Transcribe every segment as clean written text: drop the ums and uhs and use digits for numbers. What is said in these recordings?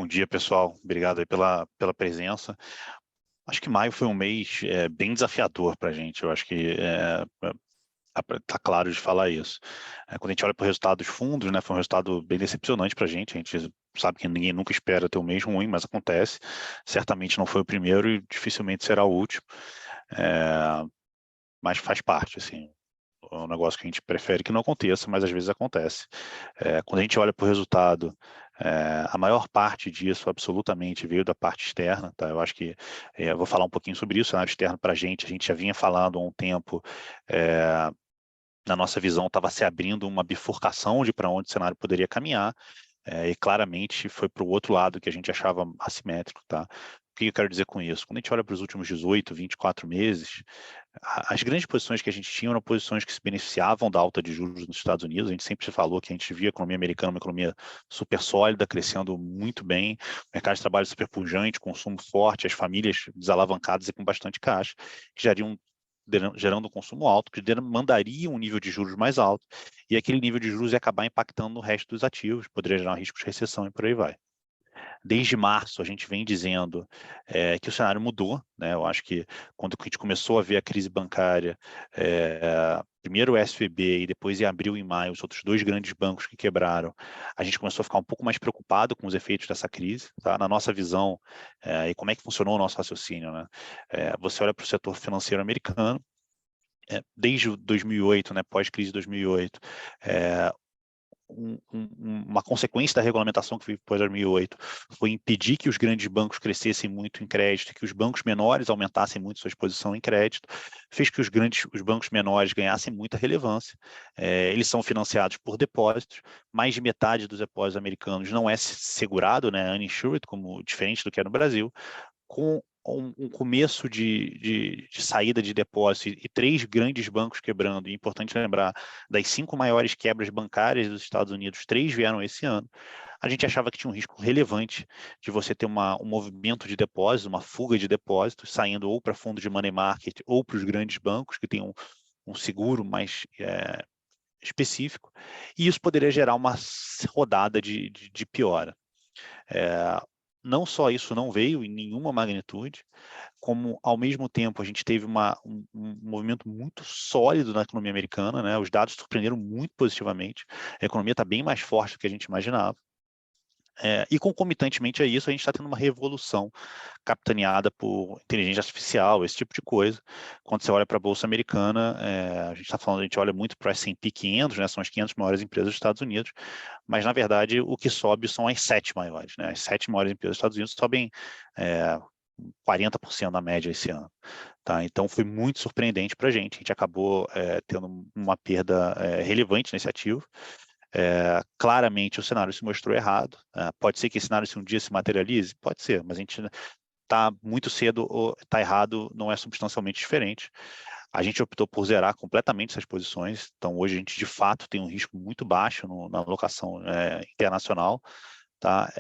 Bom dia, pessoal. Obrigado aí pela presença. Acho que maio foi um mês bem desafiador para a gente. Eu acho que tá claro de falar isso. Quando a gente olha para o resultado dos fundos, né, foi um resultado bem decepcionante para a gente. A gente sabe que ninguém nunca espera ter um mês ruim, mas acontece. Certamente não foi o primeiro e dificilmente será o último. Mas faz parte, assim. É um negócio que a gente prefere que não aconteça, mas às vezes acontece. Quando a gente olha para o resultado, a maior parte disso absolutamente veio da parte externa, tá? Eu acho que eu vou falar um pouquinho sobre isso, cenário externo para a gente já vinha falando há um tempo, na nossa visão estava se abrindo uma bifurcação de para onde o cenário poderia caminhar, e claramente foi para o outro lado que a gente achava assimétrico, tá? O que eu quero dizer com isso? Quando a gente olha para os últimos 18, 24 meses, as grandes posições que a gente tinha eram posições que se beneficiavam da alta de juros nos Estados Unidos. A gente sempre falou que a gente via a economia americana uma economia super sólida, crescendo muito bem, mercado de trabalho super pujante, consumo forte, as famílias desalavancadas e com bastante caixa, que gerando um consumo alto, que demandaria um nível de juros mais alto, e aquele nível de juros ia acabar impactando no resto dos ativos, poderia gerar riscos de recessão e por aí vai. Desde março, a gente vem dizendo que o cenário mudou, né? Eu acho que quando a gente começou a ver a crise bancária, primeiro o SVB e depois em abril e maio, os outros dois grandes bancos que quebraram, a gente começou a ficar um pouco mais preocupado com os efeitos dessa crise, tá? Na nossa visão, e como é que funcionou o nosso raciocínio, né? Você olha para o setor financeiro americano, desde 2008, né, pós-crise de 2008, uma consequência da regulamentação que veio depois de 2008 foi impedir que os grandes bancos crescessem muito em crédito, que os bancos menores aumentassem muito sua exposição em crédito, fez que os bancos menores ganhassem muita relevância. Eles são financiados por depósitos, mais de metade dos depósitos americanos não é segurado, né, uninsured, como diferente do que é no Brasil, com um começo de saída de depósito e três grandes bancos quebrando. E é importante lembrar, das 5 maiores quebras bancárias dos Estados Unidos, 3 vieram esse ano. A gente achava que tinha um risco relevante de você ter um movimento de depósitos, uma fuga de depósitos, saindo ou para fundo de money market ou para os grandes bancos, que têm um seguro mais específico, e isso poderia gerar uma rodada de piora. Não só isso não veio em nenhuma magnitude, como ao mesmo tempo a gente teve um movimento muito sólido na economia americana, né? Os dados surpreenderam muito positivamente, a economia está bem mais forte do que a gente imaginava. E concomitantemente a isso, a gente está tendo uma revolução capitaneada por inteligência artificial, esse tipo de coisa. Quando você olha para a Bolsa Americana, a gente olha muito para o S&P 500, né, são as 500 maiores empresas dos Estados Unidos, mas na verdade o que sobe são as 7 maiores, né? As 7 maiores empresas dos Estados Unidos sobem 40% na média esse ano. Tá? Então foi muito surpreendente para a gente acabou tendo uma perda relevante nesse ativo. Claramente o cenário se mostrou errado. Pode ser que esse cenário um dia se materialize? Pode ser, mas a gente está muito cedo ou está errado, não é substancialmente diferente. A gente optou por zerar completamente essas posições, então hoje a gente de fato tem um risco muito baixo na alocação internacional. Tá?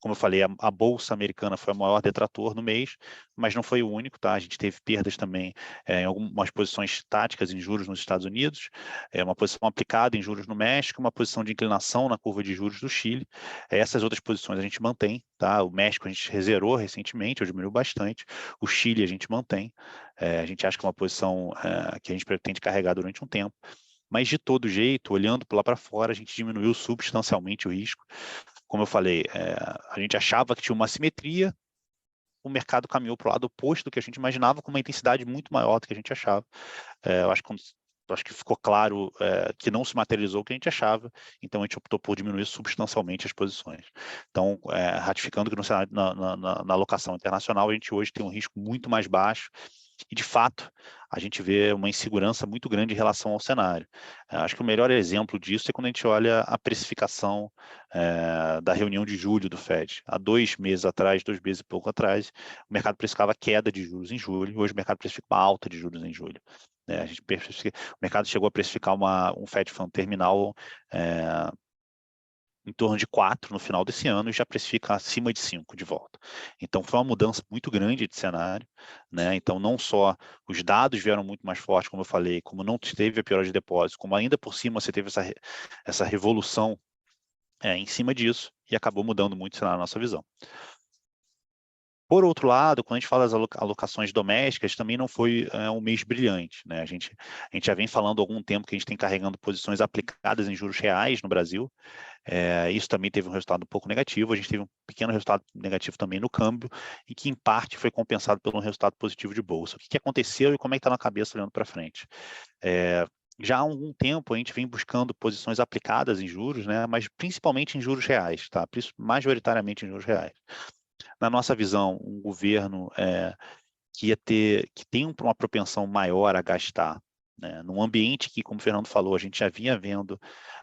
Como eu falei, a Bolsa Americana foi o maior detrator no mês, mas não foi o único, tá? A gente teve perdas também em algumas posições táticas em juros nos Estados Unidos, uma posição aplicada em juros no México, uma posição de inclinação na curva de juros do Chile. Essas outras posições a gente mantém, tá? O México a gente rezerou recentemente, diminuiu bastante. O Chile a gente mantém. A gente acha que é uma posição que a gente pretende carregar durante um tempo. Mas, de todo jeito, olhando lá para fora, a gente diminuiu substancialmente o risco. Como eu falei, a gente achava que tinha uma assimetria, o mercado caminhou para o lado oposto do que a gente imaginava, com uma intensidade muito maior do que a gente achava. Eu acho que ficou claro que não se materializou o que a gente achava, então a gente optou por diminuir substancialmente as posições. Então, ratificando que no cenário, na alocação internacional, a gente hoje tem um risco muito mais baixo, e, de fato, a gente vê uma insegurança muito grande em relação ao cenário. Acho que o melhor exemplo disso é quando a gente olha a precificação da reunião de julho do Fed. Há 2 meses atrás, 2 meses e pouco atrás, o mercado precificava queda de juros em julho, hoje o mercado precifica uma alta de juros em julho. O mercado chegou a precificar um Fed Fund terminal em torno de 4 no final desse ano e já precifica acima de 5 de volta. Então foi uma mudança muito grande de cenário, né? Então não só os dados vieram muito mais fortes, como eu falei, como não teve a piora de depósito, como ainda por cima você teve essa revolução em cima disso e acabou mudando muito o cenário na nossa visão. Por outro lado, quando a gente fala das alocações domésticas, também não foi um mês brilhante, né? A gente já vem falando há algum tempo que a gente tem carregando posições aplicadas em juros reais no Brasil. Isso também teve um resultado um pouco negativo. A gente teve um pequeno resultado negativo também no câmbio, e que em parte foi compensado pelo resultado positivo de bolsa. O que aconteceu e como é que está na cabeça olhando para frente? Já há algum tempo a gente vem buscando posições aplicadas em juros, né? Mas principalmente em juros reais, tá? Majoritariamente em juros reais. Na nossa visão, um governo que tem uma propensão maior a gastar, né, num ambiente que, como o Fernando falou, a gente já vinha vendo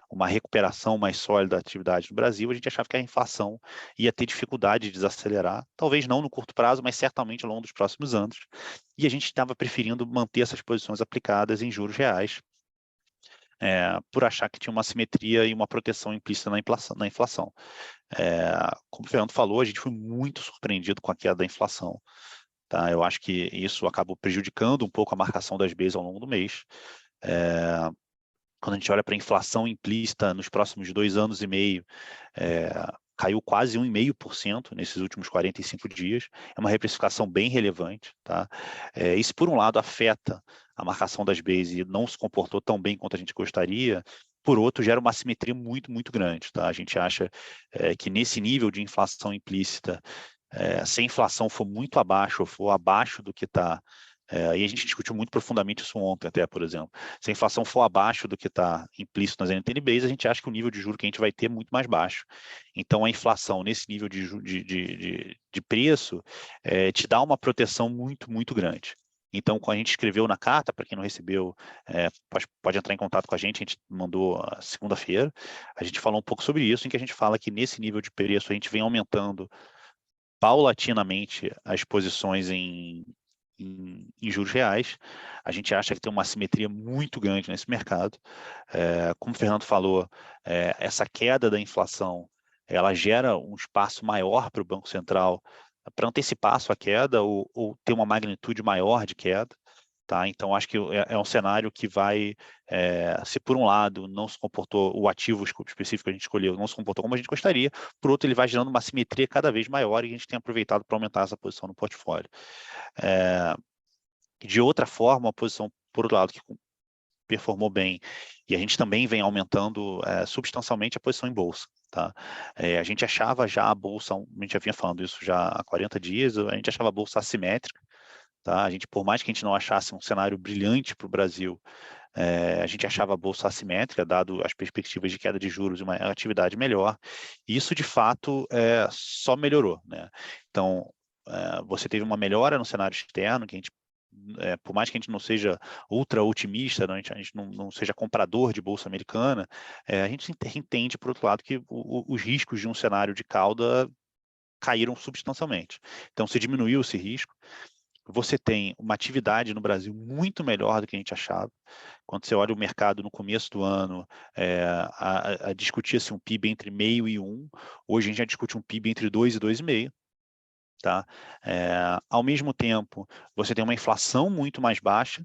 uma recuperação mais sólida da atividade no Brasil, a gente achava que a inflação ia ter dificuldade de desacelerar, talvez não no curto prazo, mas certamente ao longo dos próximos anos, e a gente estava preferindo manter essas posições aplicadas em juros reais, por achar que tinha uma simetria e uma proteção implícita na inflação. Como o Fernando falou, a gente foi muito surpreendido com a queda da inflação. Tá? Eu acho que isso acabou prejudicando um pouco a marcação das Bs ao longo do mês. Quando a gente olha para a inflação implícita nos próximos 2 anos e meio, caiu quase 1,5% nesses últimos 45 dias. É uma reprecificação bem relevante. Tá? Isso, por um lado, afeta a marcação das Bs e não se comportou tão bem quanto a gente gostaria. Por outro, gera uma assimetria muito, muito grande. Tá? A gente acha que nesse nível de inflação implícita, se a inflação for muito abaixo, ou for abaixo do que está, e a gente discutiu muito profundamente isso ontem até, por exemplo, se a inflação for abaixo do que está implícito nas NTNBs, a gente acha que o nível de juros que a gente vai ter é muito mais baixo. Então, a inflação nesse nível de preço te dá uma proteção muito, muito grande. Então, quando a gente escreveu na carta, para quem não recebeu, pode entrar em contato com a gente mandou segunda-feira, a gente falou um pouco sobre isso, em que a gente fala que nesse nível de preço a gente vem aumentando paulatinamente as posições em juros reais. A gente acha que tem uma assimetria muito grande nesse mercado. Como o Fernando falou, essa queda da inflação, ela gera um espaço maior para o Banco Central para antecipar a sua queda ou ter uma magnitude maior de queda. Tá? Então, acho que é um cenário que vai, se por um lado não se comportou, o ativo específico que a gente escolheu não se comportou como a gente gostaria, por outro ele vai gerando uma simetria cada vez maior e a gente tem aproveitado para aumentar essa posição no portfólio. De outra forma, a posição, por outro lado, que performou bem, e a gente também vem aumentando substancialmente a posição em bolsa. Tá? A gente achava já a bolsa, a gente já vinha falando isso já há 40 dias, a gente achava a bolsa assimétrica. Tá? A gente, por mais que a gente não achasse um cenário brilhante para o Brasil, a gente achava a bolsa assimétrica, dado as perspectivas de queda de juros e uma atividade melhor. E isso, de fato, só melhorou. Né? Então, você teve uma melhora no cenário externo, que a gente, por mais que a gente não seja ultra otimista, a gente não seja comprador de bolsa americana, a gente entende, por outro lado, que os riscos de um cenário de cauda caíram substancialmente. Então, se diminuiu esse risco. Você tem uma atividade no Brasil muito melhor do que a gente achava. Quando você olha o mercado no começo do ano, discutia-se um PIB entre 0,5 e 1, hoje a gente já discute um PIB entre 2 e 2,5. Tá? Ao mesmo tempo, você tem uma inflação muito mais baixa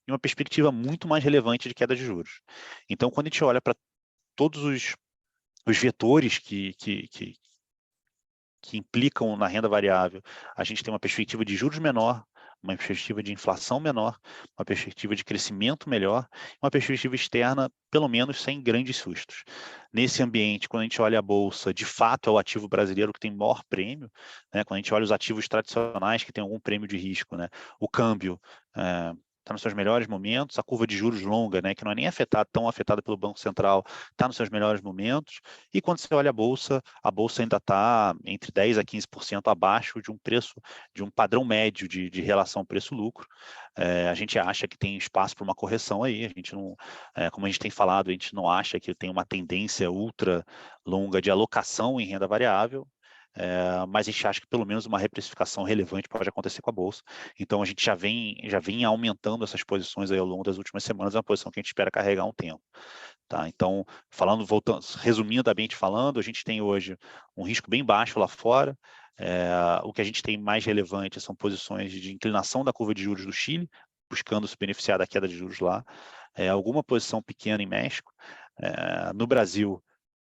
e uma perspectiva muito mais relevante de queda de juros. Então, quando a gente olha para todos os vetores que implicam na renda variável, a gente tem uma perspectiva de juros menor, uma perspectiva de inflação menor, uma perspectiva de crescimento melhor, uma perspectiva externa, pelo menos, sem grandes sustos. Nesse ambiente, quando a gente olha a Bolsa, de fato é o ativo brasileiro que tem maior prêmio, né? Quando a gente olha os ativos tradicionais que têm algum prêmio de risco, né? O câmbio está nos seus melhores momentos, a curva de juros longa, né, que não é nem tão afetada pelo Banco Central, está nos seus melhores momentos, e quando você olha a Bolsa ainda está entre 10% a 15% abaixo de um preço, de um padrão médio de relação preço-lucro. A gente acha que tem espaço para uma correção aí, a gente não, como a gente tem falado, a gente não acha que tem uma tendência ultra longa de alocação em renda variável, mas a gente acha que pelo menos uma reprecificação relevante pode acontecer com a Bolsa. Então a gente já vem aumentando essas posições aí ao longo das últimas semanas, é uma posição que a gente espera carregar um tempo. Tá? Então, resumidamente falando, a gente tem hoje um risco bem baixo lá fora. O que a gente tem mais relevante são posições de inclinação da curva de juros do Chile, buscando se beneficiar da queda de juros lá. Alguma posição pequena em México. No Brasil,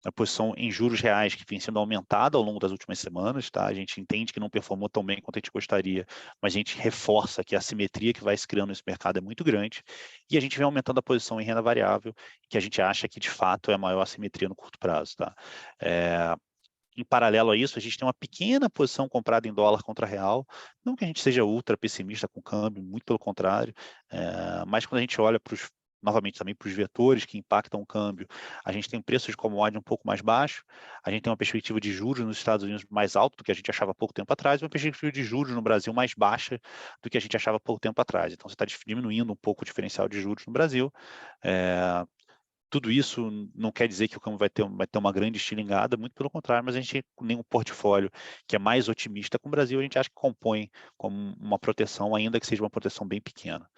a posição em juros reais que vem sendo aumentada ao longo das últimas semanas, tá? A gente entende que não performou tão bem quanto a gente gostaria, mas a gente reforça que a assimetria que vai se criando nesse mercado é muito grande, e a gente vem aumentando a posição em renda variável, que a gente acha que de fato é a maior assimetria no curto prazo, tá? Em paralelo a isso, a gente tem uma pequena posição comprada em dólar contra real, não que a gente seja ultra pessimista com o câmbio, muito pelo contrário, mas quando a gente olha para os novamente também para os vetores que impactam o câmbio, a gente tem um preço de commodity um pouco mais baixo, a gente tem uma perspectiva de juros nos Estados Unidos mais alta do que a gente achava há pouco tempo atrás, e uma perspectiva de juros no Brasil mais baixa do que a gente achava há pouco tempo atrás. Então, você está diminuindo um pouco o diferencial de juros no Brasil. É, tudo isso não quer dizer que o câmbio vai ter uma grande estilingada, muito pelo contrário, mas a gente tem um portfólio que é mais otimista com o Brasil, a gente acha que compõe como uma proteção, ainda que seja uma proteção bem pequena.